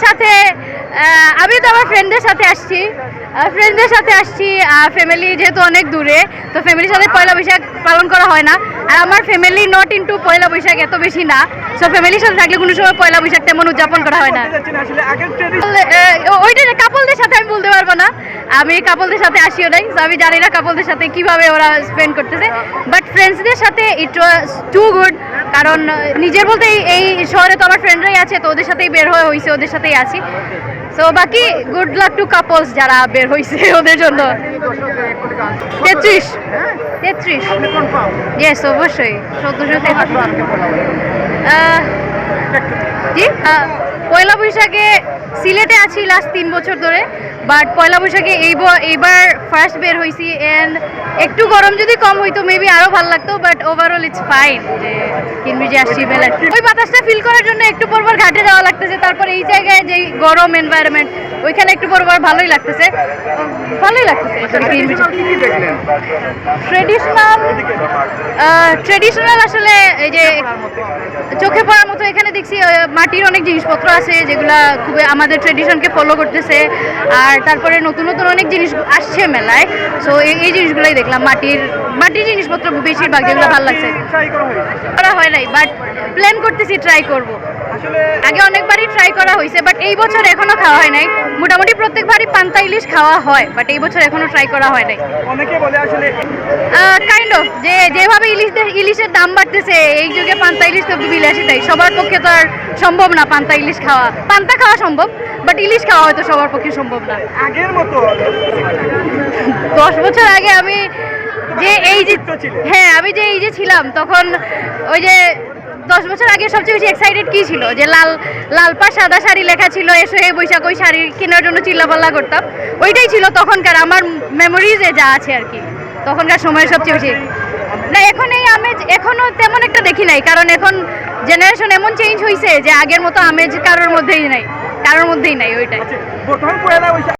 সাথে আমি তো আমার ফ্রেন্ডদের সাথে আসছি ফ্যামিলি যেহেতু অনেক দূরে, তো ফ্যামিলির সাথে পয়লা বৈশাখ পালন করা হয় না। আর আমার ফ্যামিলি নট ইনটু পয়লা বৈশাখ এত বেশি না, সো ফ্যামিলির সাথে থাকলে কোনো সময় পয়লা বৈশাখ তেমন উদযাপন করা হয় না। ওইটা কাপলদের সাথে আমি বলতে পারবো না, আমি কাপলদের সাথে আসিও নাই, সো আমি জানি না কাপলদের সাথে কিভাবে ওরা স্পেন্ড করতেছে। বাট ফ্রেন্ডসদের সাথে ইট ওয়াজ টু গুড, কারণ নিজের বলতে এই শহরে তো আমার ফ্রেন্ডরাই আছে, তো ওদের সাথেই বের হয়েছে, ওদের সাথেই আছি। সো বাকি গুড লাক টু কাপলস যারা বের হয়েছে ওদের জন্য। 33 ইয়েস অবশ্যই 1433। জি, পয়লা বৈশাখে সিলেটে আছি লাস্ট 3 বছর ধরে, বাট পয়লা বৈশাখে এইবার ফার্স্ট বের হয়েছি। অ্যান্ড একটু গরম যদি কম হইতো মেবি আরও ভালো লাগতো, বাট ওভারঅল ইটস ফাইন যে কিনবিজে আসছি মেলায়। ওই বাতাসটা ফিল করার জন্য একটু পরপর ঘাটে যাওয়া লাগতেছে, তারপর এই জায়গায় যে গরম এনভায়রনমেন্ট ওইখানে একটু পরপর ভালোই লাগতেছে। ট্রেডিশনাল আসলে এই যে চোখে পড়ার মতো এখানে দেখছি মাটির অনেক জিনিসপত্র আছে যেগুলা খুবই আমাদের ট্রেডিশনকে ফলো করতেছে। আর তারপরে নতুন নতুন অনেক জিনিস আসছে মেলায়, সো এই জিনিসগুলোই দেখলাম, মাটির জিনিসপত্র বেশিরভাগ, যেগুলো ভালো লাগছে। করা হয় নাই, বাট প্ল্যান করতেছি ট্রাই করব। আগে অনেকবারই ট্রাই করা হয়েছে, বাট এই বছর এখনো খাওয়া হয় নাই। মোটামুটি প্রত্যেকবারই পান্তা ইলিশ খাওয়া হয়, বাট এই বছর এখনো ট্রাই করা হয় নাই। অনেকে বলে আসলে কাইন্ড অফ যেভাবে ইলিশের দাম বাড়তেছে, এই যুগে পান্তা ইলিশ তো বিলাসিতাই, সবার পক্ষে তো আর সম্ভব না পান্তা ইলিশ খাওয়া। পান্তা খাওয়া সম্ভব, বাট ইলিশ খাওয়া হয়তো সবার পক্ষে সম্ভব না। আগের মতো 10 বছর আগে আমি আমি যে ছিলাম তখন, ওই যে 10 বছর আগে সবচেয়ে বেশি এক্সাইটেড কি ছিল, যে লাল পা সাদা শাড়ি লেখা ছিল, এসে বৈশাখ ওই শাড়ি কেনার জন্য চিল্লাপাল্লা করতাম। ওইটাই ছিল তখনকার আমার মেমোরিজে যা আছে আর কি, তখনকার সময়ের সবচেয়ে বেশি। না, এখন এই আমেজ এখনো তেমন একটা দেখি নাই, কারণ এখন জেনারেশন এমন চেঞ্জ হয়েছে যে আগের মতো আমেজ কারোর মধ্যেই নাই ওইটাই।